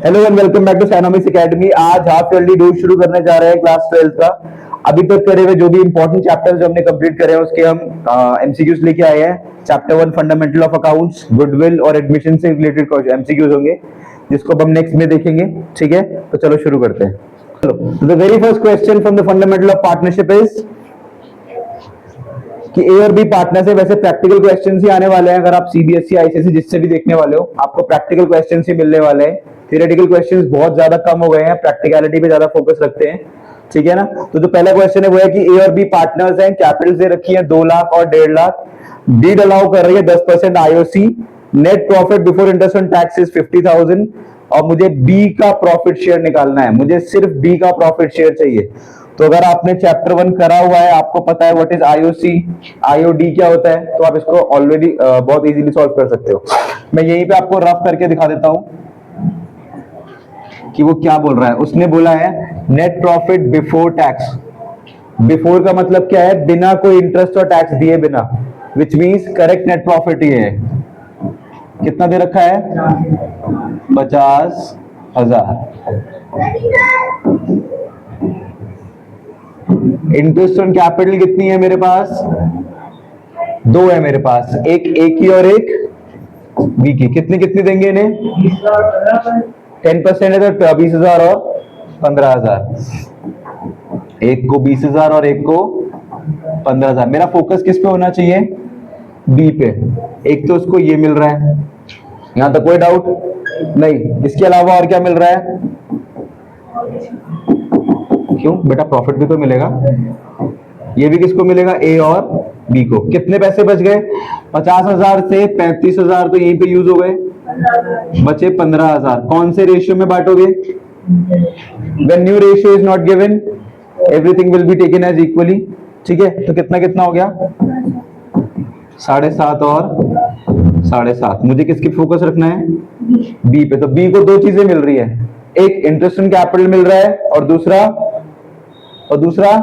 Hello and welcome back to Scinomics Academy. आज half yearly डू शुरू करने जा रहे हैं क्लास 12 का। अभी तक करे हुए जो भी इंपॉर्टेंट चैप्टर्स जो हमने कंप्लीट करे हैं उसके हम एमसीक्यूज लेके आए हैं। Chapter 1 fundamental of accounts, goodwill और एडमिशन से रिलेटेड एमसीक्यूज होंगे जिसको अब हम नेक्स्ट में देखेंगे। ठीक है, तो चलो शुरू करते हैं। The very first question from the fundamental of partnership is कि ए और बी पार्टनर से। वैसे प्रैक्टिकल क्वेश्चंस ही आने वाले हैं। अगर आप सीबीएसई आईसीएसई जिससे भी देखने वाले हो आपको प्रैक्टिकल क्वेश्चंस ही मिलने वाले हैं। थियोरेटिकल क्वेश्चंस बहुत ज्यादा कम हो गए हैं, प्रैक्टिकलिटी पे ज्यादा फोकस रखते हैं। ठीक है ना। तो जो पहला क्वेश्चन है वो है कि ए और बी पार्टनर्स हैं, कैपिटल दे रखी है 2 लाख और 1.5 लाख, डीड अलाउ कर रही है 10% IOC, net profit before interest on tax is 50,000 और मुझे बी का प्रॉफिट शेयर निकालना है। मुझे सिर्फ बी का प्रॉफिट शेयर चाहिए। तो अगर आपने चैप्टर 1 करा हुआ है, आपको पता है व्हाट इज आईओसी, आईओडी क्या होता है, तो आप इसको ऑलरेडी बहुत इजीली सॉल्व कर सकते हो। मैं यहीं पे आपको रफ करके दिखा देता हूं कि वो क्या बोल रहा है। उसने बोला है net profit before tax. Before का मतलब क्या है? बिना कोई इंटरेस्ट और टैक्स दिए बिना, which means correct net profit ये है। कितना दे रखा है? 50,000। इंटरेस्ट ऑन कैपिटल कितनी है मेरे पास? 2 है मेरे पास, एक ए की और एक बी की। कितने कितने देंगे इन्हें? 10% है तो 20,000 और 15,000। एक को 20,000 और एक को 15,000। मेरा फोकस किस पे होना चाहिए? बी पे। एक तो उसको ये मिल रहा है, यहां तक कोई डाउट नहीं। इसके अलावा और क्या मिल रहा है? क्यों बेटा, प्रॉफिट भी तो मिलेगा। ये भी किसको मिलेगा? ए और बी को। कितने पैसे बच गए? 50,000 से 35,000 तो यहीं पे यूज हो गए, बचे 15,000। कौन से रेशियो में बांटोगे? When new ratio is not given, everything will be taken as equally। ठीक है, तो कितना कितना हो गया? 7.5 और 7.5। मुझे किसकी फोकस रखना है? बी पे। तो बी को 2 चीजें मिल रही है, एक इंटरेस्ट ऑन कैपिटल मिल रहा है और दूसरा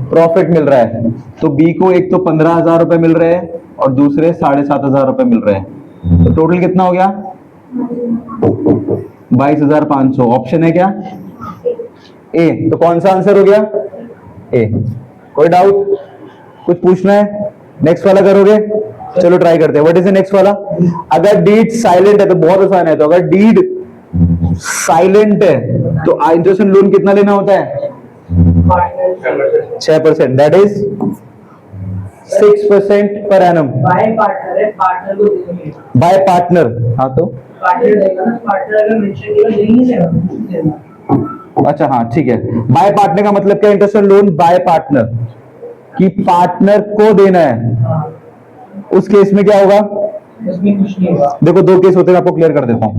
प्रॉफिट मिल रहा है। तो बी को एक तो 15,000 रुपए मिल रहे हैं और दूसरे 7,500 रुपए मिल रहे हैं। तो टोटल कितना हो गया? 22,500। ऑप्शन है क्या? ए। तो कौन सा आंसर हो गया? ए। कोई डाउट? कुछ पूछना है? नेक्स्ट वाला करोगे? चलो ट्राई करते हैं। व्हाट इज द नेक्स्ट वाला? अगर डीड साइलेंट है तो बहुत आसान है। तो अगर डीड साइलेंट है तो इंटरेस्ट ऑन लोन कितना लेना होता है? 6%। That is 6% per annum. Bye partner है, पार्टनर को देंगे। बाय पार्टनर, हाँ तो पार्टनर देगा ना, पार्टनर अगर मेंशन किया नहीं देगा। अच्छा हाँ ठीक है। बाय पार्टनर का मतलब क्या? Interest on loan by partner कि पार्टनर को देना है। उस केस में क्या होगा? उसमें कुछ नहीं होगा। देखो 2 केस होते हैं, आपको क्लियर कर देता हूं।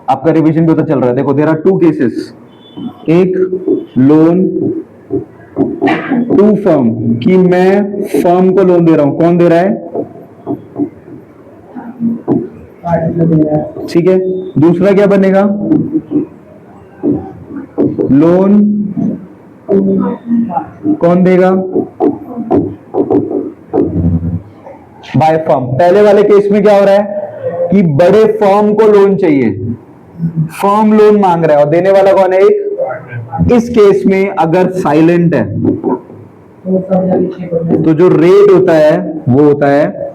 आपका रिवीजन भी होता चल रहा है। देखो देयर आर 2 केसेस। एक लोन टू फर्म कि मैं फर्म को लोन दे रहा हूं। कौन दे रहा है? ठीक है। दूसरा क्या बनेगा? लोन कौन देगा? By firm. पहले वाले केस में क्या हो रहा है कि बड़े फर्म को लोन चाहिए, फर्म लोन मांग रहा है और देने वाला कौन है? एक। इस केस में अगर साइलेंट है तो जो रेट होता है वो होता है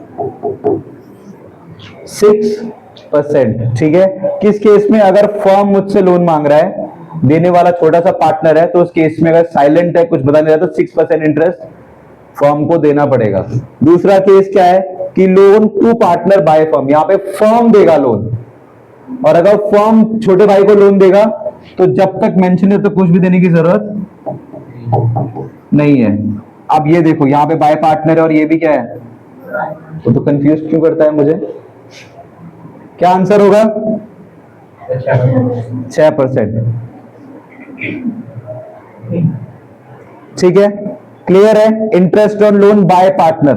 6%। ठीक है। किस केस में? अगर फर्म मुझसे लोन मांग रहा है, देने वाला छोटा सा पार्टनर है, तो उस केस में अगर साइलेंट है, कुछ बता नहीं रहा, तो 6% इंटरेस्ट फर्म को देना पड़ेगा। दूसरा केस क्या है कि loan to partner by firm. यहां पे फर्म देगा लोन, और अगर फर्म छोटे भाई को लोन देगा तो जब तक मेंशन है तो कुछ भी देने की जरूरत नहीं है। अब ये देखो यहां पे बाय पार्टनर है और ये भी क्या है, तो कंफ्यूज क्यों करता है मुझे? क्या आंसर होगा? 6%। ठीक है, क्लियर है। Interest on loan by partner.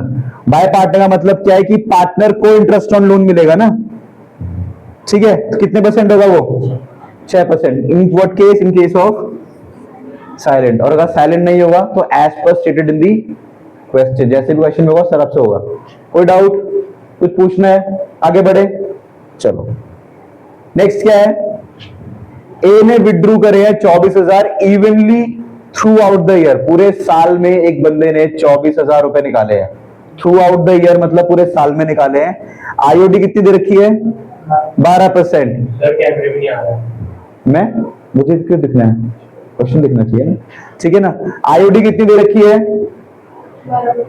Bye partner का मतलब क्या है कि पार्टनर को इंटरेस्ट ऑन लोन मिलेगा ना। ठीक है, तो कितने परसेंट होगा वो? 6%। In what case? In case of silent. और अगर साइलेंट नहीं होगा तो as per stated in the question, जैसे भी क्वेश्चन होगा सर आपसे होगा। कोई डाउट? कुछ पूछना है? आगे बढ़े, चलो। नेक्स्ट क्या है, ए ने विड्रू करे हैं 24,000 evenly through out the year, पूरे साल में एक बंदे ने 24,000 रुपए निकाले हैं। थ्रू आउट द ईयर मतलब पूरे साल में निकाले हैं। आईओडी कितनी दे रखी है? 12%। मैं मुझे क्यों दिखना है, क्वेश्चन दिखना चाहिए ना, ठीक है ना। आईओडी कितनी दे रखी है?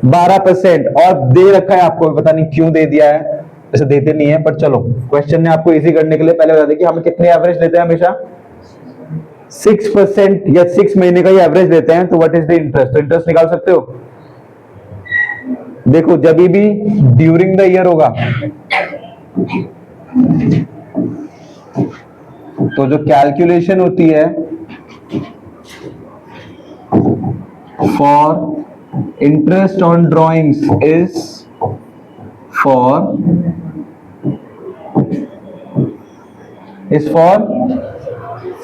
12%। और दे रखा है आपको, पता नहीं क्यों दे दिया है, वैसे देते नहीं है, पर चलो क्वेश्चन ने आपको इजी करने के लिए पहले बता दें कि हम कितने एवरेज लेते हैं हमेशा 6% या 6 महीने का ही एवरेज लेते हैं। तो व्हाट इज द इंटरेस्ट, तो इंटरेस्ट निकाल सकते हो। देखो जब भी ड्यूरिंग द ईयर होगा तो जो कैलकुलेशन होती है for interest on drawings is for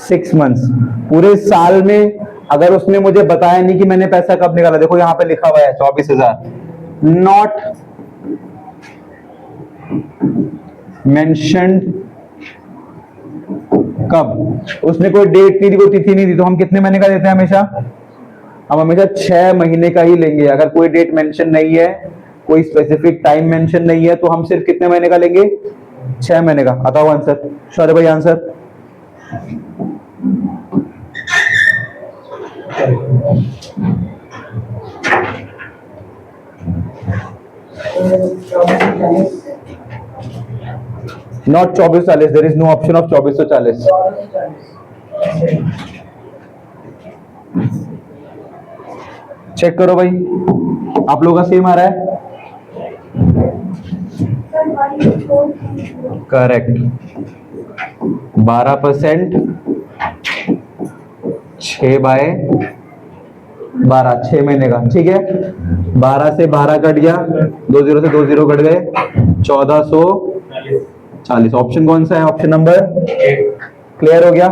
6 months. पूरे साल में अगर उसने मुझे बताया नहीं कि मैंने पैसा कब निकाला, देखो यहां पे लिखा हुआ है 24,000, नॉट मेंशन्ड कब, उसने कोई डेट नहीं दी, कोई तिथि नहीं दी, तो हम कितने महीने का देते हैं हमेशा? हम हमेशा 6 महीने का ही लेंगे। अगर कोई डेट मेंशन नहीं है, कोई स्पेसिफिक टाइम मेंशन नहीं है, तो हम सिर्फ कितने महीने का लेंगे? 6 महीने का। बताओ आंसर, शौर्य भाई answer. Not 2440, there is no option of 2440। Check करो भाई, आप लोगों का सेम आ रहा है? करेक्ट। 12%, 6/12, 6 महीने का, ठीक है। 12 से 12 कट गया, 2 0 से 2 0 कट गए, 1440। ऑप्शन कौन सा है? Option number. क्लियर हो गया?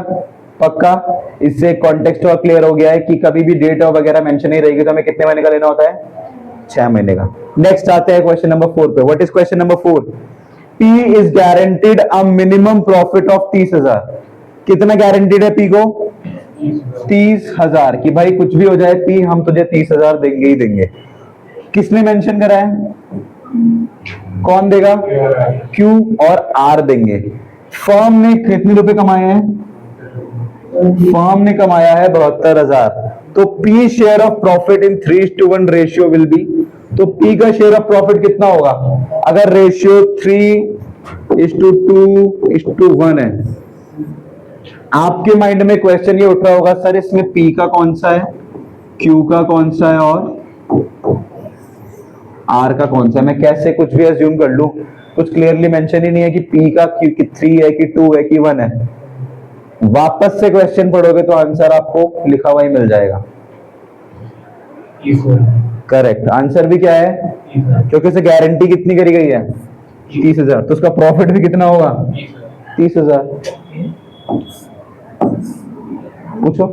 पक्का? इससे कॉन्टेक्स्ट और क्लियर हो गया है कि कभी भी डेट और वगैरह मेंशन नहीं रहेगी, तो हमें कितने महीने का लेना होता है? 6 महीने का। नेक्स्ट आते हैं क्वेश्चन नंबर 4 पे। What is question number 4? P is guaranteed a minimum profit of 30,000। कितना गारंटीड है P को? 30,000 कि भाई कुछ भी हो जाए P, हम तुझे 30,000 देंगे ही देंगे। किसने मेंशन करा है? कौन देगा? Q और R देंगे। फर्म ने कितने रुपए कमाए हैं? फर्म ने कमाया है 72,000। तो P share of profit in 3:1 ratio will be, तो P का शेयर ऑफ प्रॉफिट कितना होगा? अगर रेशियो 3:2:1 है, आपके माइंड में क्वेश्चन ये उठ रहा होगा, सर इसमें P का कौन सा है, Q का कौन सा है और R का कौन सा है? मैं कैसे कुछ भी अज्यूम कर लूं? कुछ क्लियरली मेंशन ही नहीं है कि P का Q की 3 है कि 2 है कि 1 है। वापस से क्वेश्चन पढ़ोगे तो आंसर आपको लिखा हुआ ही मिल जाएगा। करेक्ट। आंसर भी क्या है? क्योंकि उसे गारंटी कितनी करी गई है? 30,000। तो उसका प्रॉफिट भी कितना होगा? 30,000। पूछो,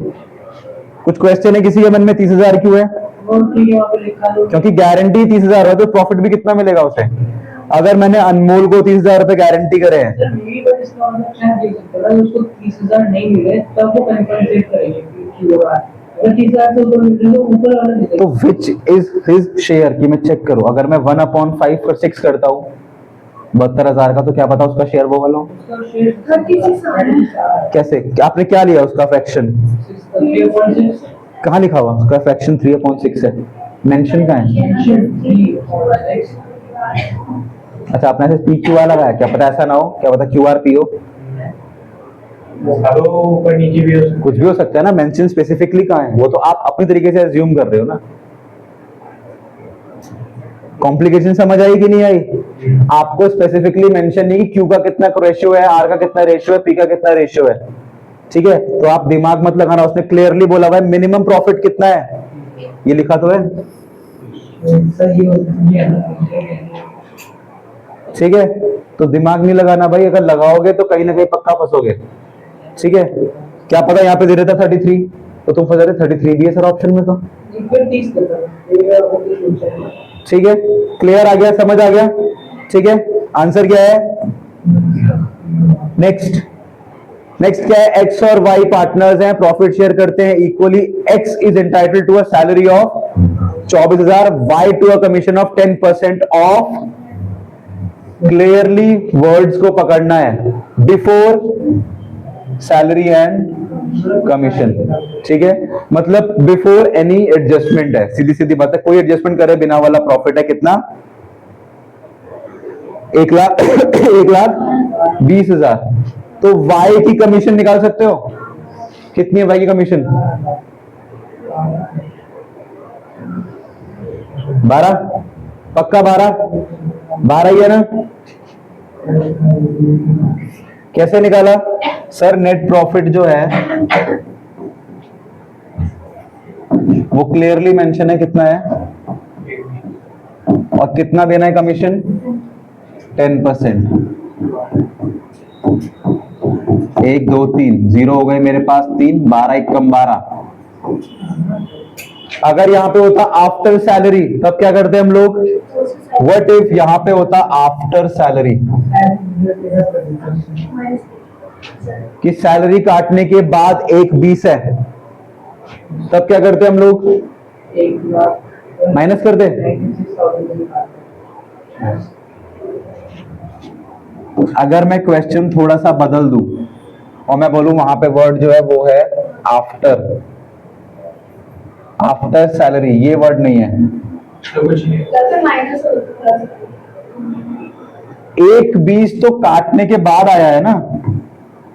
कुछ क्वेश्चन है किसी के मन में? 30,000 क्यों है? क्योंकि गारंटी 30,000 है, तो प्रॉफिट भी कितना मिलेगा उसे? अगर मैंने अनमोल को 30,000 रुपए गारंटी करे हैं, उसको 30,000 नहीं मिले तब वो कंपनसेट करेंगे, तो विच इज हिज शेयर की मैं चेक करूं। अगर मैं 1/5 पर 6 करता हूं 72,000 का, तो क्या पता उसका शेयर वो वाला हो। कैसे? आपने क्या लिया उसका फ्रैक्शन? कहाँ लिखा हुआ उसका फ्रैक्शन? 3/6 है। मेंशन कहाँ है? अच्छा, आपने ऐसे PQR लगाया, क्या पता ऐसा ना हो, क्या पता QRP हो, ऊपर नीचे भी हो, कुछ भी हो सकता है ना। मेंशन स्पेसिफिकली कहाँ है? वो तो आप अपने तरीके से अज्यूम कर रहे हो ना। कॉम्प्लिकेशन समझ आई कि नहीं आई? आपको स्पेसिफिकली मेंशन नहीं कि Q का कितना रेशियो है, R का कितना रेशियो है, P का कितना रेशियो है, ठीक है। तो आप दिमाग मत लगाना, उसने क्लियरली बोला हुआ है मिनिमम प्रॉफिट कितना है, ये लिखा तो है, ठीक है। तो दिमाग नहीं लगाना भाई, अगर लगाओगे तो कहीं ना कहीं पक्का फंसोगे, ठीक है। क्या पता यहाँ पे दे रहा था 33, तो तुम फंस रहे 33 भी है सर ऑप्शन में, तो ठीक है। क्लियर आ गया, समझ आ गया, ठीक है। आंसर क्या है? नेक्स्ट नेक्स्ट क्या है, एक्स और वाई पार्टनर्स हैं, प्रॉफिट शेयर करते हैं equally. X is entitled to a salary of 24,000, Y to a commission of 10% of. Clearly words को पकड़ना है, बिफोर सैलरी एंड कमीशन, ठीक है। मतलब बिफोर एनी एडजस्टमेंट है, सीधी सीधी बात है। कोई एडजस्टमेंट करे बिना वाला प्रॉफिट है कितना, 1,00,000 1,20,000। तो वाई की कमीशन निकाल सकते हो, कितनी है वाई की कमीशन, 12, पक्का 12 ही है ना। कैसे निकाला सर, नेट प्रॉफिट जो है वो क्लियरली मेंशन है कितना है, और कितना देना है कमीशन, 10%। 1 2 3 0 हो गए मेरे पास 3, 12 1 कम 12। अगर यहां पे होता आफ्टर सैलरी तब क्या करते हम लोग, व्हाट इफ यहां पे होता आफ्टर सैलरी, कि सैलरी काटने के बाद 1,20 है, तब क्या करते हम लोग, माइनस करते। अगर मैं क्वेश्चन थोड़ा सा बदल दूं और मैं बोलूं वहां पे वर्ड जो है वो है आफ्टर, आफ्टर सैलरी, ये वर्ड नहीं है। 1,20 तो काटने के बाद आया है ना,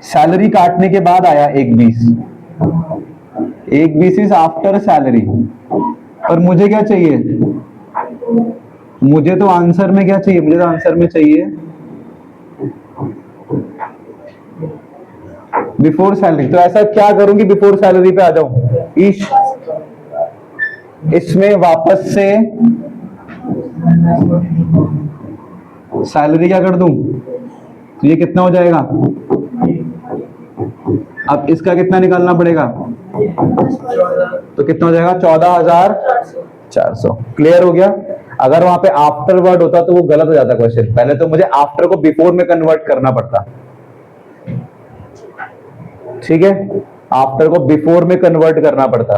सैलरी काटने के बाद आया 1,20, 1,20 इज आफ्टर सैलरी। पर मुझे क्या चाहिए, मुझे तो आंसर में क्या चाहिए, मुझे तो आंसर में चाहिए बिफोर सैलरी। तो ऐसा क्या करूं कि बिफोर सैलरी पे आ जाऊं, ईश इसमें वापस से सैलरी क्या कर दूं, तो ये कितना हो जाएगा, अब इसका कितना निकालना पड़ेगा, तो कितना हो जाएगा, 14,400। क्लियर हो गया। अगर वहां पे आफ्टर वर्ड होता तो वो गलत हो जाता क्वेश्चन, पहले तो मुझे आफ्टर को बिफोर में कन्वर्ट करना पड़ता, ठीक है, आफ्टर को बिफोर में कन्वर्ट करना पड़ता।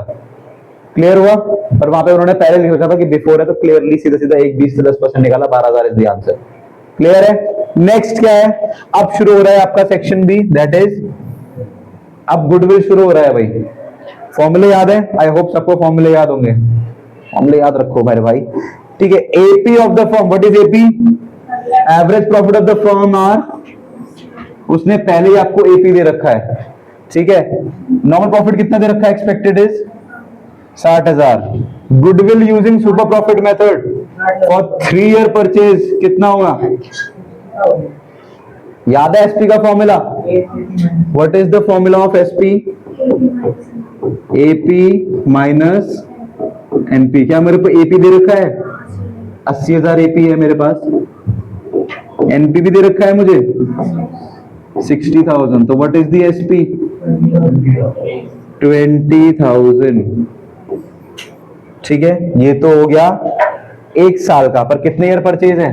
क्लियर हुआ। पर वहां पे उन्होंने पहले लिख रखा था कि बिफोर है, तो क्लियरली सीधा सीधा 1,20 से 10% निकाला, 12,000 इज द आंसर। क्लियर है। नेक्स्ट क्या है, अब शुरू हो रहा है आपका सेक्शन बी, दैट इज अब गुडविल शुरू हो रहा है भाई। फॉर्मूले याद है, आई होप सबको फॉर्मूले याद होंगे, फॉर्मूले याद रखो मेरे भाई, ठीक है। AP of the firm, what is AP, average profit of the firm are, उसने पहले ही आपको एपी दे रखा है, ठीक है। नॉर्मल प्रॉफिट कितना दे रखा है, expected is 60,000। Goodwill using super profit method for 3 year purchase कितना होगा, याद है एसपी का formula, what is the formula of SP, AP minus NP. क्या मेरे को एपी दे रखा है, 80,000 एपी है मेरे पास, एनपी भी दे रखा है मुझे 60,000, तो व्हाट इज द एसपी, 20,000, ठीक है। ये तो हो गया 1 साल का, पर कितने ईयर परचेज है,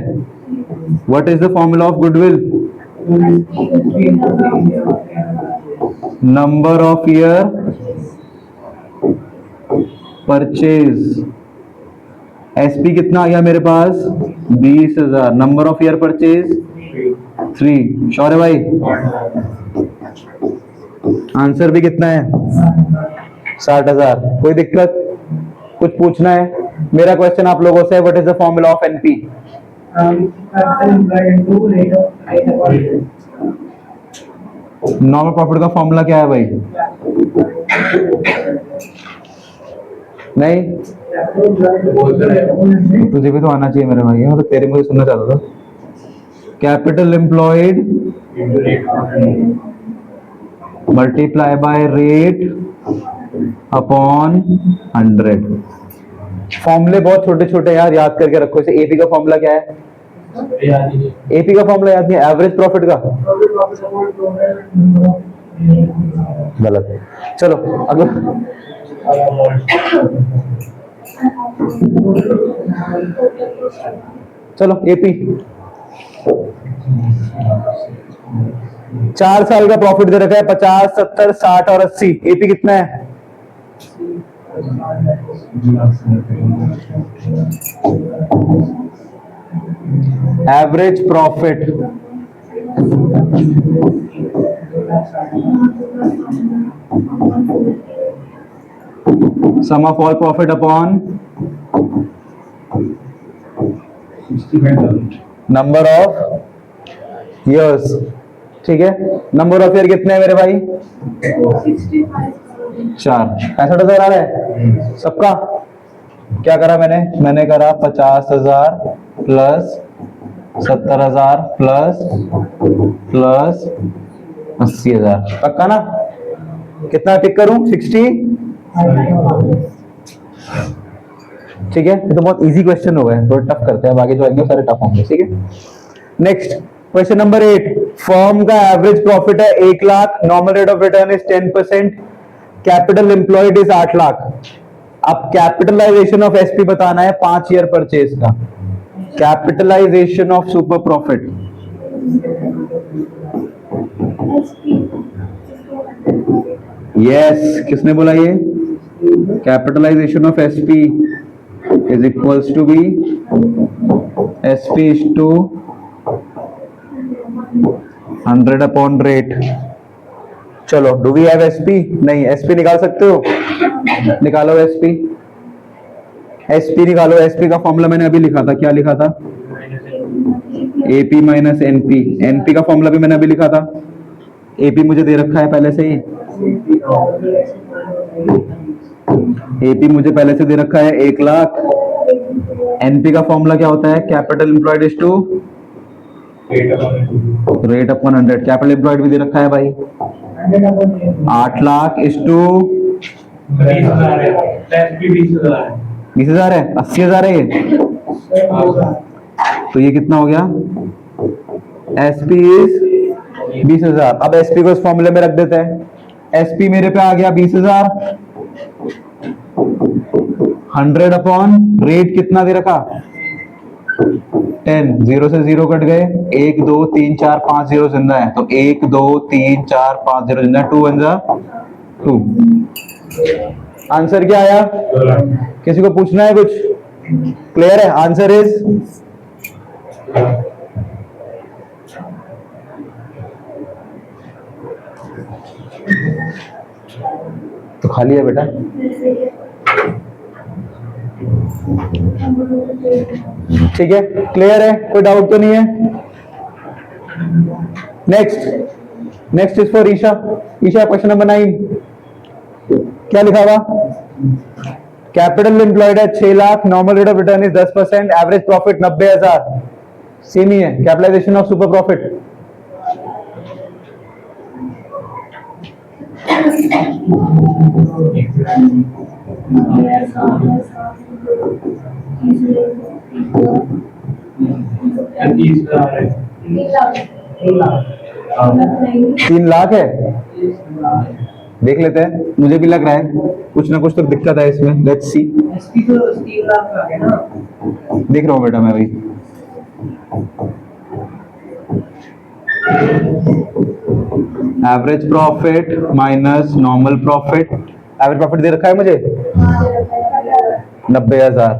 what is the formula of goodwill, number of year purchase. SP कितना आ गया मेरे पास, 20,000, number of year purchase 3। Sure है भाई, आंसर भी कितना है, 60,000। कोई दिक्कत, कुछ पूछना है, मेरा क्वेश्चन आप लोगों से, what is the formula of NP, normal profit का फॉर्मूला क्या है भाई, नहीं तुझे भी तो आना चाहिए मेरे भाई, मतलब तेरे मुझे सुनना चाहता था। Capital employed multiply by rate upon 100। फॉर्मूले बहुत छोटे छोटे यार, याद करके रखो। इसे एपी का फॉर्मूला क्या है, एपी का फॉर्मूला याद नहीं, एवरेज प्रॉफिट का, गलत। चलो अगला, चलो एपी 4 साल का प्रॉफिट दे रखा है 50, 70, 60 और 80। एपी कितना है? Average profit sum of all profit upon number of years. ठीक है, नंबर ऑफ ईयर कितने हैं मेरे भाई? 4। 65,000 आ रहा है सबका। क्या करा मैंने करा 50,000 प्लस 70,000 प्लस 80,000। पक्का ना? कितना टिक करूं? 60। ठीक है, ये तो बहुत इजी क्वेश्चन हो गए, थोड़ा टफ करते हैं, अब आगे जो आएंगे सारे टफ होंगे। ठीक है, नेक्स्ट क्वेश्चन नंबर 8। फर्म का एवरेज प्रॉफिट है 1 lakh, normal rate of return is 10%, capital employed is 8 lakh. अब कैपिटलाइजेशन ऑफ एसपी बताना है 5 ईयर परचेज का। Capitalisation of super profit, yes किसने बोला ये? Capitalisation of SP is equals to B SP is to 100 upon rate. चलो, do we have SP? नहीं, SP निकाल सकते हो? निकालो एसपी। एसपी निकालो। एसपी का फॉर्मूला मैंने अभी लिखा था, क्या लिखा था? AP minus NP. एनपी का फॉर्मूला भी मैंने अभी लिखा था। एपी मुझे दे रखा है पहले से ही, एपी मुझे पहले से दे रखा है 1 लाख। एनपी का फॉर्मूला क्या होता है? Capital employed is to rate upon 100। Capital employed भी दे रखा है भाई 8 लाख इज टू 20,000 है, 80,000 है ये। तो ये कितना हो गया? SP is 20,000। अब एसपी को इस फॉर्मूले में रख देते हैं। एसपी मेरे पे आ गया 20,000, 100 अपॉन रेट कितना दे रखा? 10। 0 से 0 कट गए, 1 2 3 4 5 0 जिंदा है, तो 1 2 3 4 5 0 जिंदा है। 2 1 जा 2। आंसर क्या आया? किसी को पूछना है कुछ? क्लियर है? आंसर इज तो खाली है बेटा। ठीक है, क्लियर है? कोई डाउट तो नहीं है? Next is for Isha. Isha, question number 9 क्या लिखा हुआ? कैपिटल एम्प्लॉयड है 6 lakh, normal rate of return is 10%, average profit 90,000। Same ही है। कैपिटलाइजेशन ऑफ सुपर प्रॉफिट तीन लाख है। देख लेते हैं, मुझे भी लग रहा है कुछ ना कुछ तो दिक्कत है इसमें। Let's see. देख रहा हूँ बेटा मैं भी। Average profit minus normal profit. Average profit दे रखा है मुझे 90,000।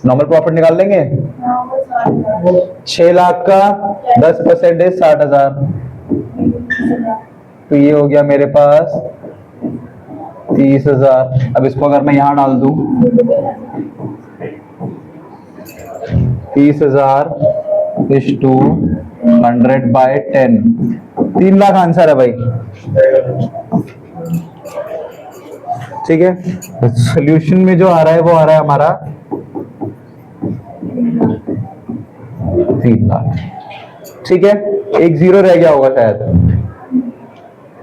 नॉर्मल प्रॉफिट निकाल लेंगे। 6 लाख का 10% है 60,000, तो ये हो गया मेरे पास 30,000। अब इसको अगर मैं यहां डाल दूं 30,000 इज टू 100/10, 3 लाख आंसर है भाई। ठीक है, सॉल्यूशन में जो आ रहा है वो आ रहा है हमारा 3 लाख। ठीक है, एक 0 रह गया होगा शायद।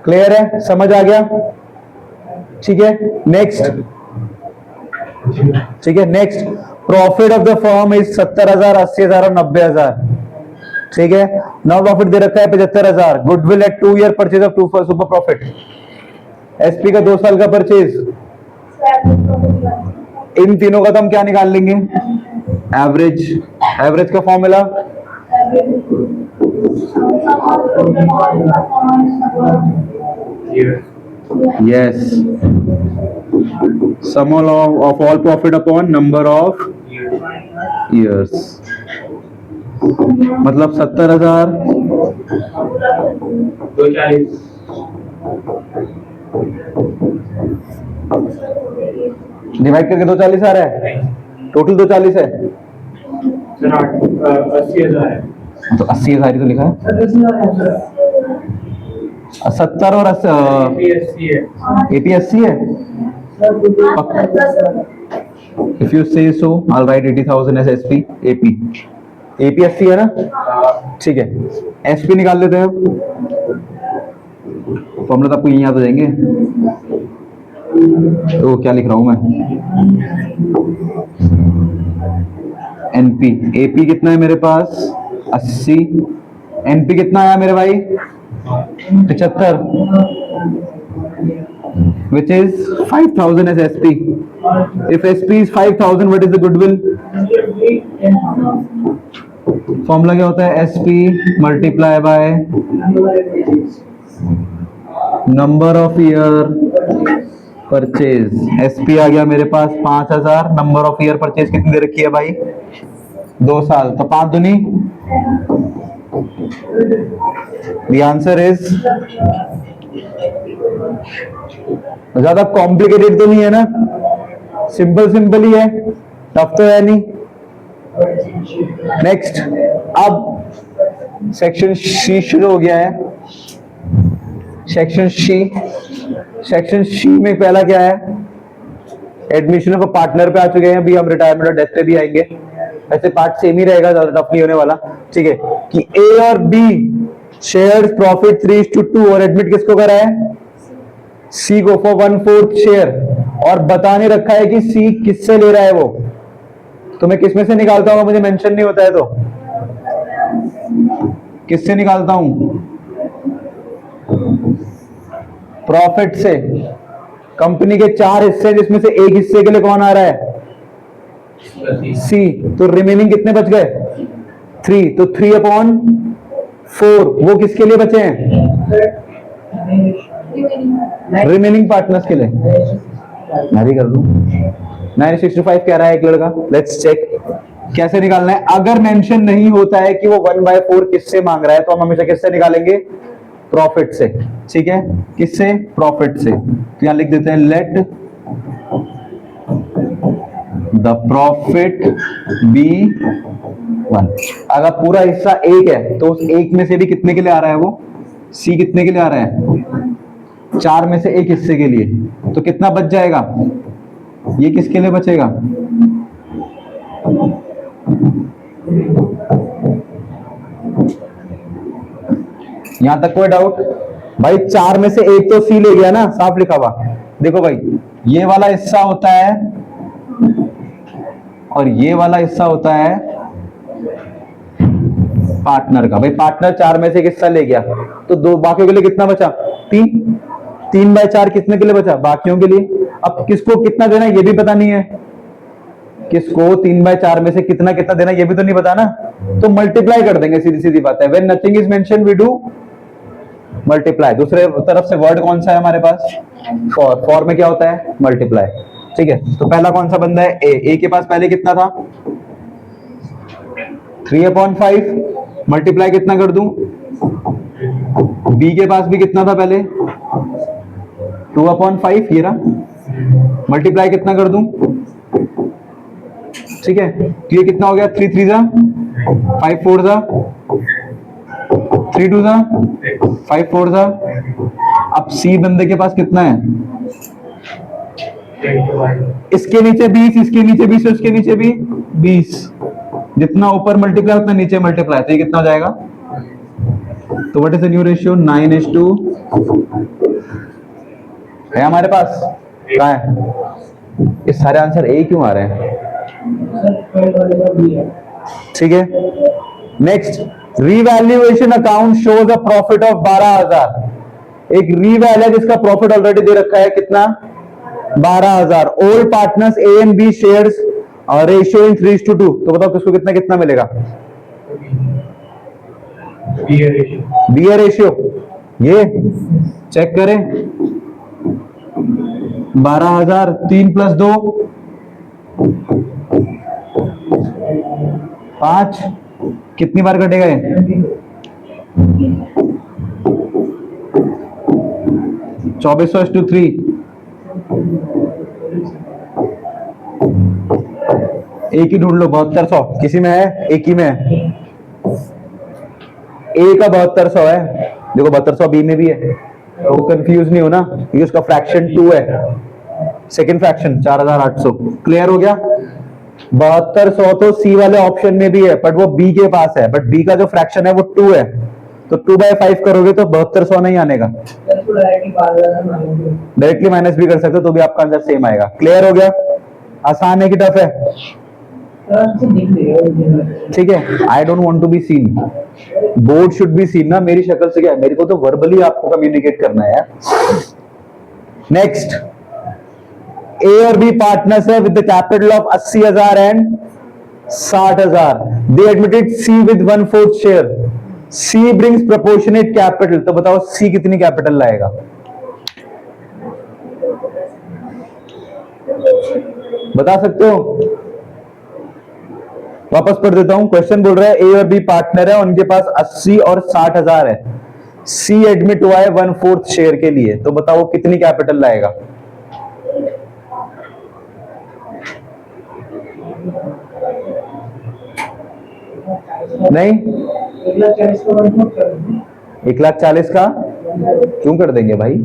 क्लियर है? समझ आ गया? ठीक है, नेक्स्ट। ठीक है, next. Profit of the firm is 70,000, 80,000 और 90,000। ठीक है, नाउ प्रॉफिट दे रखा है 75,000। Goodwill at 2 year purchase of 2 super profit. SP का 2 साल का परचेज। इन तीनों का तो हम क्या निकाल लेंगे? एवरेज। एवरेज का formula yes, sum of all profit upon number of years, मतलब 70,000 डिवाइड करके 240 आ रहा है, टोटल 240 है, 80,000 है। तो 80,000 ही तो लिखा है, 70 और APSC है। If you say so, I'll write 80,000 as SP, AP, APSC है ना, ठीक है। SP निकाल लेते हैं, फॉर्मूला तो आपको यहीं याद हो जाएंगे। तो क्या लिख रहा हूं मैं, NP, AP कितना है मेरे पास 80, NP कितना आया मेरे भाई 75, which is 5,000 as SP. If SP is 5,000, what is the goodwill? Formula क्या होता है, SP multiply by number of year purchase. SP आ गया मेरे पास 5,000, नंबर ऑफ ईयर परचेज कितनी दे रखी है भाई 2 साल, तो 5 दूनी, the answer is, ज्यादा कॉम्प्लिकेटेड तो नहीं है ना, सिंपल सिंपल ही है, टफ तो है नहीं। नेक्स्ट, अब सेक्शन सी शुरू हो गया है। सेक्शन सी में पहला क्या है, एडमिशन ऑफ पार्टनर पे आ चुके हैं, अभी हम रिटायरमेंट और डेथ पे भी आएंगे। ऐसे पार्ट सेम ही रहेगा, ज्यादा टफ नहीं होने वाला, ठीक है। कि ए और बी शेयर प्रॉफिट 3:2 और एडमिट किसको करा है, सी को फॉर 1/4 शेयर, और बताने रखा है कि सी किससे ले रहा है वो, तो मैं किसमें से निकालता हूं, मुझे मेंशन नहीं होता है तो किससे निकालता हूं, प्रॉफिट से। कंपनी के 4 हिस्से जिसमें से एक हिस्से के लिए कौन आ रहा है, सी, तो रिमेनिंग कितने बच गए 3, तो 3/4 वो किसके लिए बचे हैं, रिमेनिंग पार्टनर्स के लिए। मैं भी कर दूं, 965 कह रहा है एक लड़का, लेट्स चेक कैसे निकालना है। अगर मेंशन नहीं होता है कि वो 1/4 किससे मांग रहा है, तो हम हमेशा किससे निकालेंगे, प्रॉफिट से, ठीक है। किससे, प्रॉफिट से। तो यहां लिख देते हैं लेट द प्रॉफिट बी 1। अगर पूरा हिस्सा 1 है तो उस 1 में से भी कितने के लिए आ रहा है वो, सी कितने के लिए आ रहा है, 4 में से 1 हिस्से के लिए, तो कितना बच जाएगा, ये किसके लिए बचेगा, यहां तक कोई डाउट भाई। 4 में से 1 तो सी ले गया ना, साफ लिखा हुआ। देखो भाई, ये वाला हिस्सा होता है और ये वाला हिस्सा होता है पार्टनर का। भाई पार्टनर 4 में से एक हिस्सा ले गया, तो 2 बाकियों के लिए कितना बचा, 3/4 कितने के लिए बचा, बाकियों के लिए। अब किसको कितना देना ये भी पता नहीं है, किसको 3/4 में से कितना कितना देना ये भी तो नहीं पता ना, तो मल्टीप्लाई कर देंगे, सीधी सीधी बात है। When nothing is mention we do multiply. दूसरे तरफ से वर्ड कौन सा है हमारे पास, फॉर में क्या होता है, मल्टीप्लाई, ठीक है। तो पहला कौन सा बंदा है, ए के पास पहले कितना था 3/5, मल्टीप्लाई कितना कर दूं, बी के पास भी कितना था पहले 2/5, ये रहा, मल्टीप्लाई कितना कर दूं, ठीक है। तो ये कितना हो गया, 3 3 जा 5 4 जा 3 2 जा 5 4 जा। अब सी बंदे के पास कितना है, इसके नीचे 20, इसके नीचे 20, उसके नीचे भी 20, जितना ऊपर मल्टीप्लाई उतना नीचे मल्टीप्लाई, तो ये कितना हो जाएगा, तो what is the new ratio, 9:2 है हमारे पास। कहाँ है, ये सारे आंसर ए क्यों आ रहे हैं, ठीक है। Next, revaluation account shows a profit of 12,000। एक रीवैल है जिसका प्रॉफिट ऑलरेडी दे रखा है, कितना 12,000। Old partners A and B shares ratio in 3:2, तो बताओ किसको कितना कितना मिलेगा, बी ए रेशियो, ये चेक करें। 12,000, 3 + 2 5, कितनी बार कटेगा ये? 2400/3, एक ही ढूंढ लो। 7200 किसी में है? एक ही में है, ए का 7200 है। देखो 7200 बी में भी है, तो कंफ्यूज नहीं हो ना, क्योंकि उसका फ्रैक्शन 2 है, सेकंड फ्रैक्शन 4800। क्लियर हो गया? 7200 तो सी वाले ऑप्शन में भी है, बट वो बी के पास है, बट बी का जो फ्रैक्शन है वो 2 है, तो 2/5 करोगे तो 7200 नहीं आनेगा। डायरेक्टली माइनस भी कर सकते हो तो भी आपका आंसर सेम आएगा। क्लियर हो गया? आसान है कि टफ है? ठीक है, I don't want to be seen, board should be seen ना। मेरी शक्ल से क्या है, मेरे को तो वर्बली आपको कम्युनिकेट करना है यार। नेक्स्ट, ए और बी पार्टनर्स है with the capital of 80,000 and 60,000। They admitted C with 1/4 share. C brings proportionate capital, तो बताओ सी कितनी कैपिटल लाएगा? बता सकते हो? वापस पढ़ देता हूं, क्वेश्चन बोल रहा है ए और बी पार्टनर है, उनके पास 80 और 60,000 है। सी एडमिट हुआ है 1/4 शेयर के लिए, तो बताओ कितनी कैपिटल लाएगा? नहीं, 1,40,000 का क्यों कर देंगे भाई?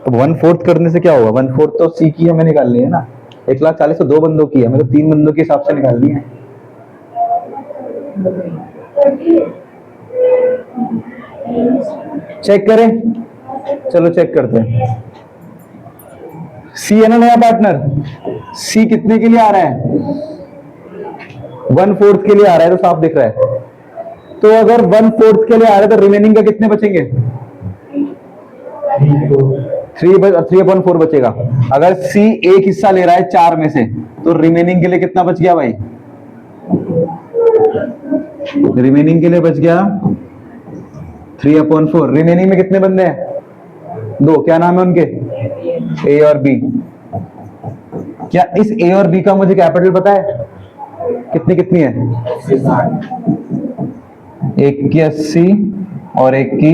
तो 1/4 करने से क्या होगा? 1/4 तो सी की हमें निकालनी है ना। 1,40,000 तो 2 बंदों की है, हमें तो 3 बंदों के हिसाब से निकालनी है। चेक करें, चलो चेक करते हैं। सी है ना नया पार्टनर, सी कितने के लिए आ रहा है? 1/4 के लिए आ रहा है, तो साफ दिख रहा है। तो अगर 1/4 के लिए आ रहा है तो रिमेनिंग का कितने बचेंगे? 3/4 बचेगा। अगर सी एक हिस्सा ले रहा है 4 में से, तो रिमेनिंग के लिए कितना बच गया भाई? रिमेनिंग के लिए बच गया 3/4। रिमेनिंग में कितने बंदे हैं? 2। क्या नाम है उनके? ए और बी। क्या इस ए और बी का मुझे कैपिटल पता है? कितनी कितनी है? एक की 80 और एक की,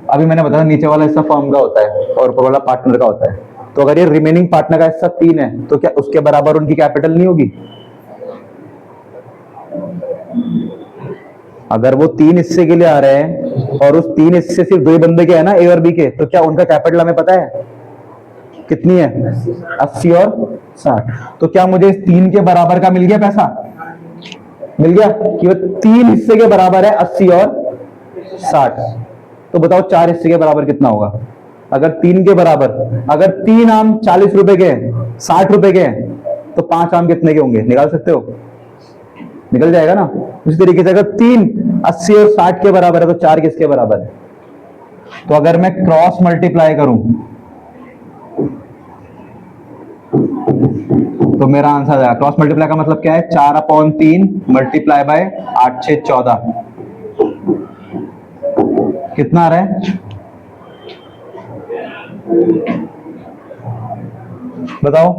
अभी मैंने बताया नीचे वाला हिस्सा फर्म का होता है और ऊपर वाला पार्टनर का होता है। तो अगर ये रिमेनिंग पार्टनर का हिस्सा 3 है, तो क्या उसके बराबर उनकी कैपिटल नहीं होगी? अगर वो 3 हिस्से के लिए आ रहे हैं और उस 3 हिस्से सिर्फ 2 बंदे के हैं ना, ए और बी के, तो क्या उनका कैपिटल हमें पता है कितनी है? 80 और 60। तो क्या मुझे इस 3 के बराबर का मिल गया पैसा? मिल गया कि वो 3 हिस्से के बराबर है 80 और 60। तो बताओ 4 हिस्से के बराबर कितना होगा? अगर 3 के बराबर, अगर 3 आम 40 रुपए के हैं, 60 रुपए के हैं, तो 5 आम कितने के होंगे? निकाल सकते हो? निकल जाएगा ना। उसी तरीके से अगर 3 80 और 60 के बराबर है, तो 4 किसके बराबर है? तो अगर मैं क्रॉस मल्टीप्लाई करूं तो मेरा आंसर आ जाएगा। क्रॉस मल्टीप्लाई का मतलब क्या है? 4/3 मल्टीप्लाई बाय 8 6 14। कितना आ रहा है? बताओ।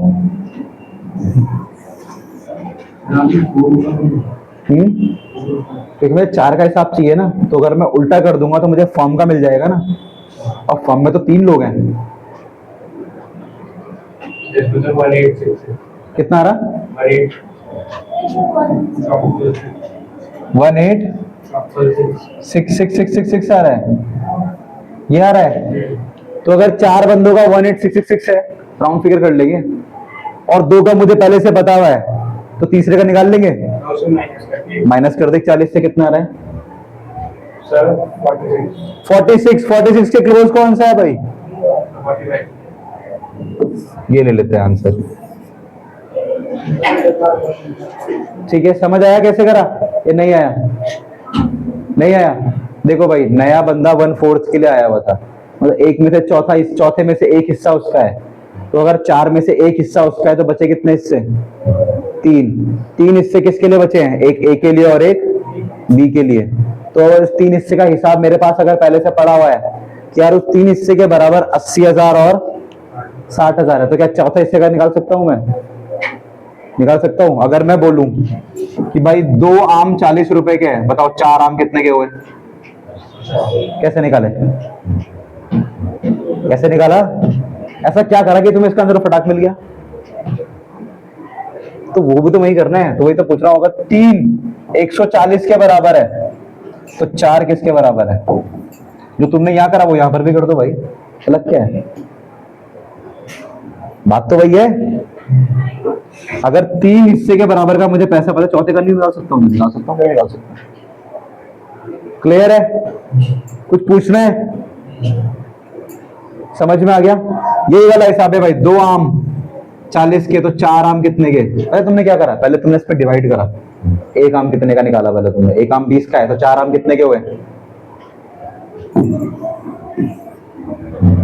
क्योंकि मुझे 4 का हिसाब चाहिए ना, तो अगर मैं उल्टा कर दूंगा तो मुझे फॉर्म का मिल जाएगा ना, और फॉर्म में तो 3 लोग हैं। कितना आ रहा? 186666 आ रहा है, ये आ रहा है। तो अगर 4 बंदों का 18666 है, राउंड फिगर कर लेंगे, और 2 का मुझे पहले से पता हुआ है, तो तीसरे का निकाल लेंगे। माइनस कर दे 40 से, कितना आ रहा है? 46 के क्लोज कौन सा है भाई? ये ले लेते हैं आंसर। ठीक है, समझ आया कैसे करा? ये नहीं आया? नहीं आया? देखो भाई, नया बंदा 1/4 के लिए आया हुआ था, मतलब एक में से चौथा, इस चौथे में से एक हिस्सा उसका है। तो अगर 4 में से एक हिस्सा उसका है, तो बचे कितने हिस्से? 3 हिस्से किसके लिए बचे हैं? एक ए के लिए और एक बी के लिए। तो उस 3 हिस्से का हिसाब मेरे पास अगर पहले से पड़ा हुआ है कि यार उस 3 हिस्से के बराबर 80,000 और 60,000 है, तो क्या चौथे हिस्से का निकाल सकता हूं मैं? निकाल सकता हूं। अगर मैं बोलूं कि भाई 2 आम 40 रुपए के हैं, बताओ 4 आम कितने के हुए? कैसे निकाले? कैसे निकाला? ऐसा क्या करा कि तुम्हें इसका अंदर फटाक मिल गया? तो वो भी तो वही करना है, तो वही तो पूछ रहा होगा। 3 140 के बराबर है, तो 4 किसके बराबर है? जो तुमने यहां करा वो यहां पर भी कर दो भाई, अलग क्या है? बात तो वही है। अगर 3 हिस्से के बराबर का मुझे पैसा पता, चौथे का नहीं निकाल सकता हूँ? निकाल सकता हूँ, निकाल सकता हूँ। क्लियर है? कुछ पूछना है? समझ में आ गया? यही वाला हिसाब है भाई। 2 आम 40 के, तो 4 आम कितने के? अरे तुमने क्या करा, पहले तुमने इस पर डिवाइड करा। 1 आम कितने का निकाला पहले तुमने? 1 आम 20 का है, तो 4 आम कितने के हुए?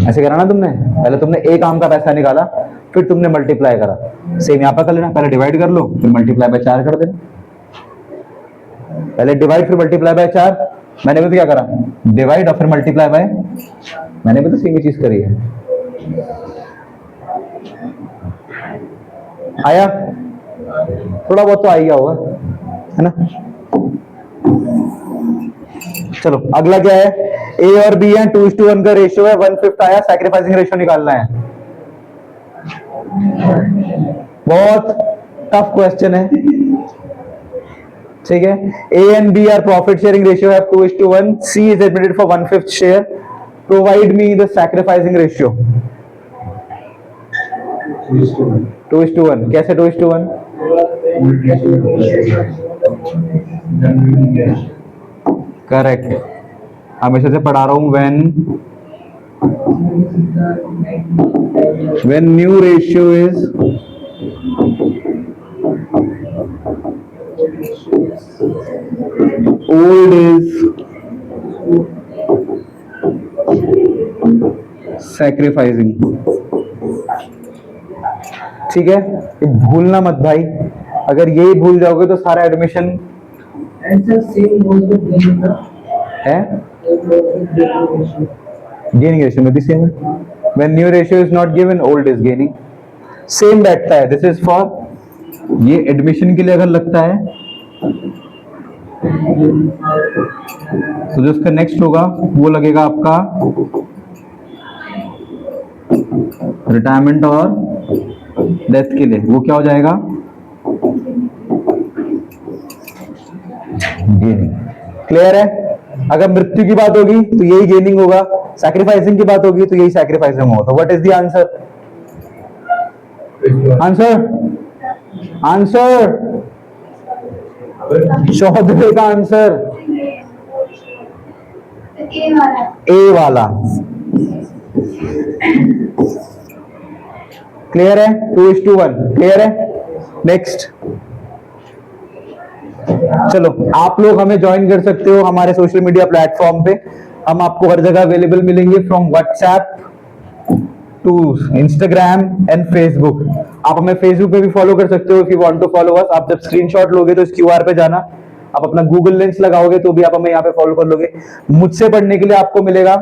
ऐसे करा ना तुमने। पहले तुमने 1 आम का पैसा निकाला, फिर तुमने मल्टीप्लाई करा। सेम यहां पर कर लेना, पहले डिवाइड कर लो, फिर मल्टीप्लाई बाय 4 कर देना। पहले डिवाइड फिर मल्टीप्लाई बाय 4। मैंने भी तो क्या करा, डिवाइड और फिर मल्टीप्लाई बाय। मैंने भी तो सेम ही चीज करी है। आया? थोड़ा बहुत तो आ गया होगा, है ना? चलो अगला क्या है? ए और बी है, 2:1 का रेशियो है, 1/5 आया, सैक्रिफाइसिंग रेशियो निकालना है। बहुत टफ क्वेश्चन है, ठीक है। A and B are profit sharing ratio है 2:1, C is admitted for 1/5 share, provide me the sacrificing ratio. 2:1 कैसे? 2:1 करेक्ट, हमेशा से पढ़ा रहा हूं। when new ratio is old is sacrificing, ठीक है। ये भूलना मत भाई, अगर यही भूल जाओगे तो सारा एडमिशन है। गेनिंग रेशियो में भी सेम है। When new ratio is not given, old is gaining. Same बैठता है। दिस इज फॉर, ये एडमिशन के लिए अगर लगता है तो जो इसका नेक्स्ट होगा वो लगेगा आपका रिटायरमेंट और डेथ के लिए। वो क्या हो जाएगा? गेनिंग। क्लियर है? अगर मृत्यु की बात होगी तो यही गेनिंग होगा, सैक्रिफाइसिंग की बात होगी तो यही सैक्रिफाइसिंग होगा। तो what is the answer? Answer answer Chaudhary का आंसर ए वाला। क्लियर है? 2:1 क्लियर है? नेक्स्ट चलो, आप लोग हमें ज्वाइन कर सकते हो हमारे सोशल मीडिया प्लेटफॉर्म पे। हम आपको हर जगह अवेलेबल मिलेंगे, from WhatsApp to Instagram and Facebook. आप हमें फेसबुक पे भी फॉलो कर सकते हो if you want to follow us. आप जब स्क्रीनशॉट लोगे तो इस क्यूआर पे जाना, आप अपना गूगल लेंस लगाओगे तो भी आप हमें यहाँ पे फॉलो कर लोगे। मुझसे पढ़ने के लिए आपको मिलेगा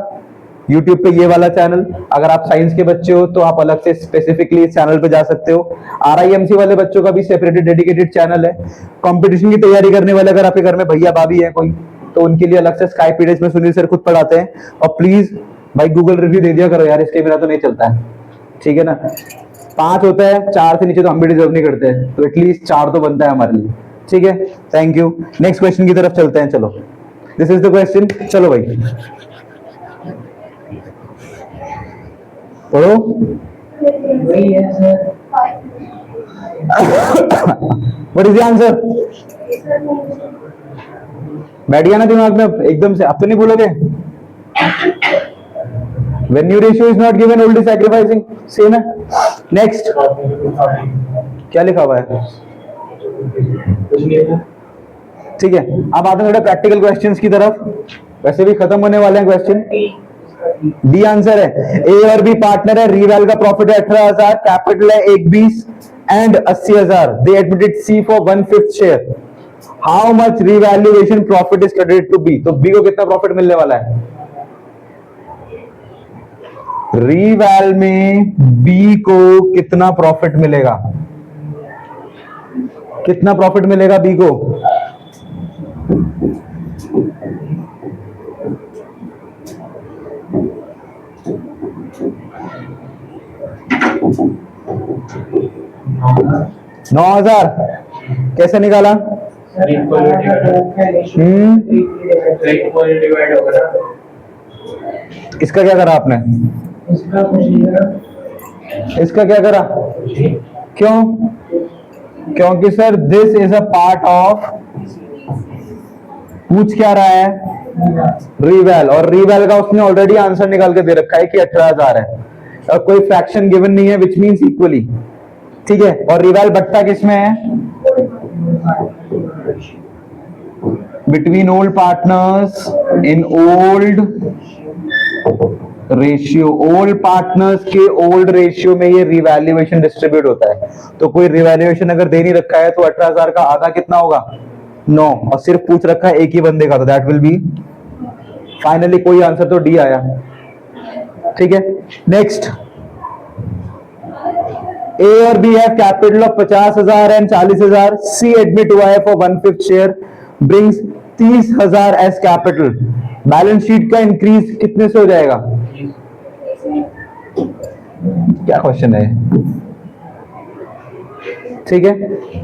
यूट्यूब पे ये वाला चैनल। अगर आप साइंस के बच्चे हो तो आप अलग से स्पेसिफिकली इस चैनल पे जा सकते हो। RIMC वाले बच्चों का भी सेपरेटेड डेडिकेटेड चैनल है। कंपटीशन की तैयारी करने वाले अगर आपके घर में भैया भाभी है कोई, तो उनके लिए अलग से स्काई पीरियड्स में सुनील सर खुद पढ़ाते हैं। और प्लीज भाई गूगल रिव्यू दे दिया करो यार, इसके बिना तो नहीं चलता है, ठीक है ना। 5 होता है, 4 से नीचे तो हम भी डिजर्व नहीं करते हैं, तो एटलीस्ट 4 तो बनता है हमारे लिए, ठीक है। Thank you. नेक्स्ट क्वेश्चन की तरफ चलते हैं। चलो, दिस इज द क्वेश्चन। चलो भाई पढ़ो। What is the answer? बैठ गया ना दिमाग में एकदम से? अब तो नहीं बोलोगे? When new ratio is not given, old is sacrificing, same है। नेक्स्ट क्या लिखा हुआ है? ठीक है, अब आते हैं थोड़े प्रैक्टिकल क्वेश्चंस की तरफ। वैसे भी खत्म होने वाले हैं क्वेश्चन। डी आंसर है। ए और बी पार्टनर है, रिवैल का प्रॉफिट है 18,000, कैपिटल है 1 20 and 80,000। They admitted C for 1/5 share. How much revaluation profit is credited to B, तो बी को कितना प्रॉफिट मिलने वाला है? रीवैल में बी को कितना प्रॉफिट मिलेगा? कितना प्रॉफिट मिलेगा बी को? नौ हजार। कैसे निकाला? इसका क्या करा आपने? इसका क्या करा? क्यों? क्योंकि sir this is a part of, पूछ क्या रहा है? रीवैल, और रीवैल का उसने ऑलरेडी आंसर निकाल के दे रखा है कि 18,000 है, और कोई फ्रैक्शन गिवन नहीं है, विच मींस इक्वली। ठीक है, और रिवैल बट्टा किसमें है? Between old partners in old ratio. Old partners के ओल्ड रेशियो में ये रिवैल्यूएशन डिस्ट्रीब्यूट होता है। तो कोई रिवैल्यूएशन अगर दे नहीं रखा है तो 18,000 का आधा कितना होगा? 9, और सिर्फ पूछ रखा है एक ही बंदे का, तो दैट विल बी फाइनली कोई आंसर तो डी आया। ठीक है, नेक्स्ट। A और B have capital of 50,000 and 40,000. C admit Y for 1/5 share, brings 30,000 as capital. Balance sheet का इंक्रीज कितने से हो जाएगा? क्या क्वेश्चन है? ठीक है,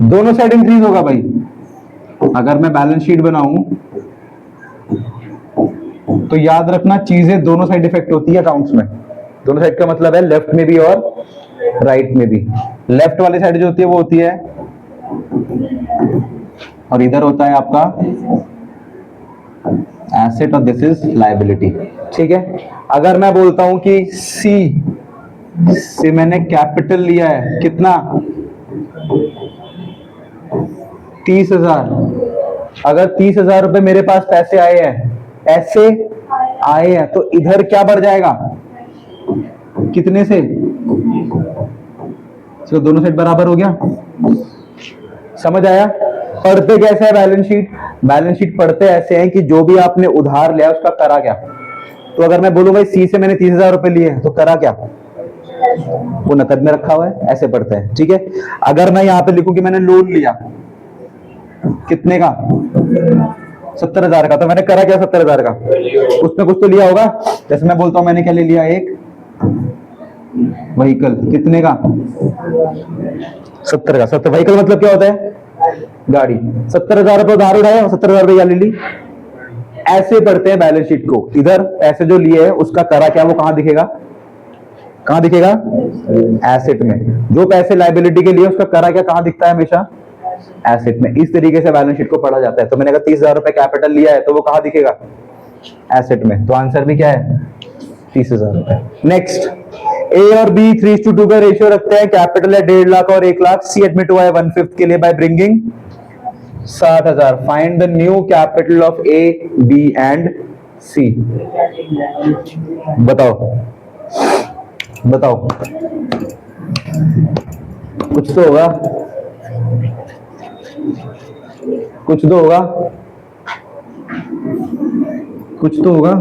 दोनों साइड इंक्रीज होगा भाई। अगर मैं बैलेंस शीट बनाऊं तो याद रखना चीजें दोनों साइड इफेक्ट होती है अकाउंट्स में। दोनों साइड का मतलब है लेफ्ट में भी और राइट में भी। लेफ्ट वाली साइड जो होती है वो होती है, और इधर होता है आपका एसेट, और दिस इज लायबिलिटी। ठीक है, अगर मैं बोलता हूं कि सी से मैंने कैपिटल लिया है कितना? 30,000। अगर 30,000 रुपए मेरे पास पैसे आए हैं, ऐसे आए हैं, तो इधर क्या बढ़ जाएगा? कितने से? तो दोनों साइड बराबर हो गया। समझ आया? पढ़ते कैसे है बैलेंस शीट? बैलेंस शीट पढ़ते ऐसे हैं कि जो भी आपने उधार लिया उसका करा क्या। तो अगर मैं बोलूं भाई सी से मैंने 30,000 रुपए लिए तो करा क्या? वो नकद में रखा हुआ है, ऐसे पढ़ते हैं। ठीक है, अगर मैं यहां पे लिखूं कि मैंने लोन लिया कितने का? 70,000 का, तो मैंने करा क्या 70,000 का? उसमें कुछ तो लिया होगा। जैसे मैं बोलता हूं मैंने क्या ले लिया? एक व्हीकल। कितने का? 70 का। 70 व्हीकल मतलब क्या होता है? गाड़ी। 70,000 रुपए उधार उठाया, 70,000 रुपए ली। ऐसे पढ़ते हैं बैलेंस शीट को। इधर पैसे जो लिए हैं उसका करा क्या, वो कहां दिखेगा? कहां दिखेगा? एसेट में। जो पैसे लायबिलिटी के लिए उसका करा क्या कहां दिखता है? हमेशा एसेट में। इस तरीके से बैलेंस शीट को पढ़ा जाता है। तो मैंने अगर 30,000 रुपए कैपिटल लिया है तो वो कहां दिखेगा? एसेट में। तो आंसर भी क्या है? 30,000 रुपए। नेक्स्ट, ए और बी 3:2 का रेशियो रखते हैं। कैपिटल है 1.5 लाख और 1 लाख। सी एडमिट हुआ है 1/5 के लिए by bringing 60,000। Find the new capital of A, B and C. बताओ बताओ, कुछ तो होगा, कुछ तो होगा, कुछ तो होगा।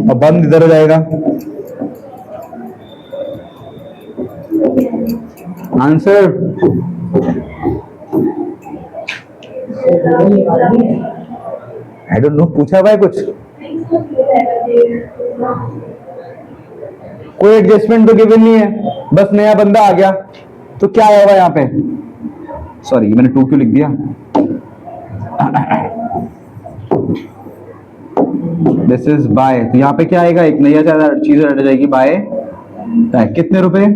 और बंद इधर हो जाएगा। Answer I don't know. पूछा भाई कुछ? कोई एडजस्टमेंट तो गिवन नहीं है, बस नया बंदा आ गया तो क्या होगा यहाँ पे? सॉरी मैंने 2 क्यों लिख दिया? This is by. तो यहाँ पे क्या आएगा? एक नया चीज हट जाएगी। बाय कितने रुपए?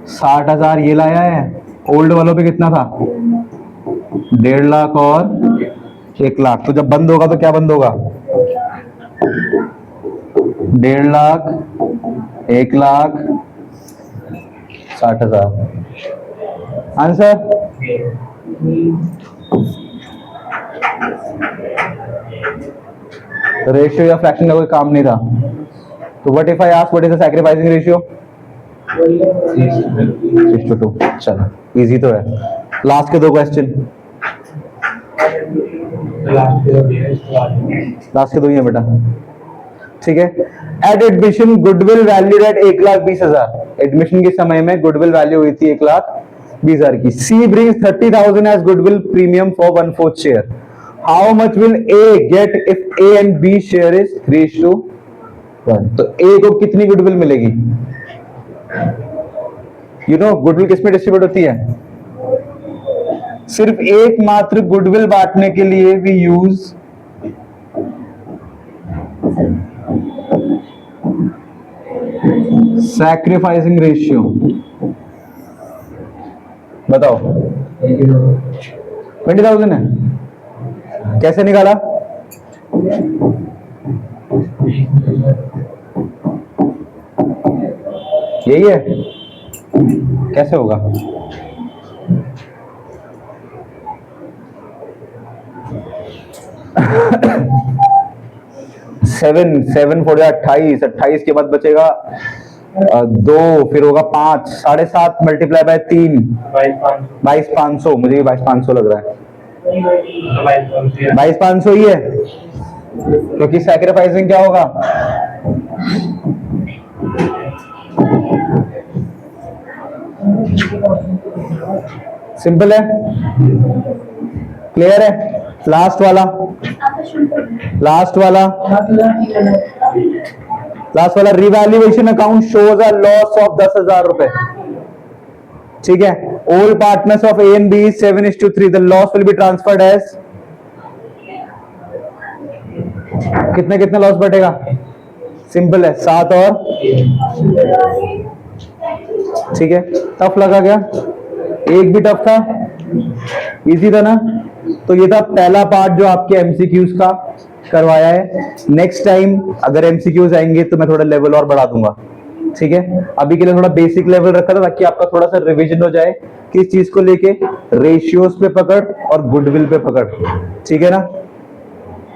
60,000 ये लाया है। ओल्ड वालों पे कितना था? 1.5 लाख और 1 लाख। तो जब बंद होगा तो क्या बंद होगा? 1.5 लाख, 1 लाख, 60,000। आंसर रेशियो या फ्रैक्शन का कोई काम नहीं था। तो what if I ask what is the sacrificing ratio? 3:2। चलो इजी तो है। लास्ट के दो क्वेश्चन, लास्ट के दो ही है बेटा, ठीक है। At admission goodwill valued at 1,20,000। Admission के समय में गुडविल वैल्यू हुई थी 1,20,000 की। C brings 30,000 as goodwill premium for 1/4 share. How much will A get if A and B share is 3:1? तो ए को कितनी गुडविल मिलेगी? यू नो गुडविल किसमें डिस्ट्रीब्यूट होती है? सिर्फ एकमात्र गुडविल बांटने के लिए वी यूज सैक्रिफाइसिंग रेशियो। बताओ 20,000 है, कैसे निकाला? यही है, कैसे होगा? सेवन 4 28, 28 के बाद बचेगा 2, फिर होगा 5, 7.5 मल्टीप्लाई बाय 3, 22,500। मुझे भी 22,500 लग रहा है। 22,500 ही है, क्योंकि सैक्रिफाइसिंग क्या होगा? सिंपल है, क्लियर है। लास्ट वाला revaluation account shows a loss of 10,000 रुपए, ठीक है। All partners of A and B 7:3। The loss will be transferred as कितना लॉस बढ़ेगा? सिंपल है, 7 और, ठीक है। टफ लगा क्या? एक भी टफ था, इजी था ना? तो ये था पहला पार्ट जो आपके एमसीक्यूज का करवाया है। नेक्स्ट टाइम अगर एमसीक्यूज आएंगे तो मैं थोड़ा लेवल और बढ़ा दूंगा, ठीक है। अभी के लिए थोड़ा बेसिक लेवल रखा था ताकि आपका थोड़ा सा रिवीजन हो जाए किस चीज को लेके, रेशियोज पे पकड़ और गुडविल पे पकड़, ठीक है ना?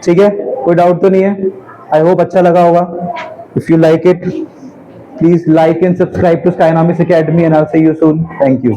ठीक है, कोई डाउट तो नहीं है? आई होप अच्छा लगा होगा। If you like it please like and subscribe to Skynomics Academy and I will see you soon. Thank you.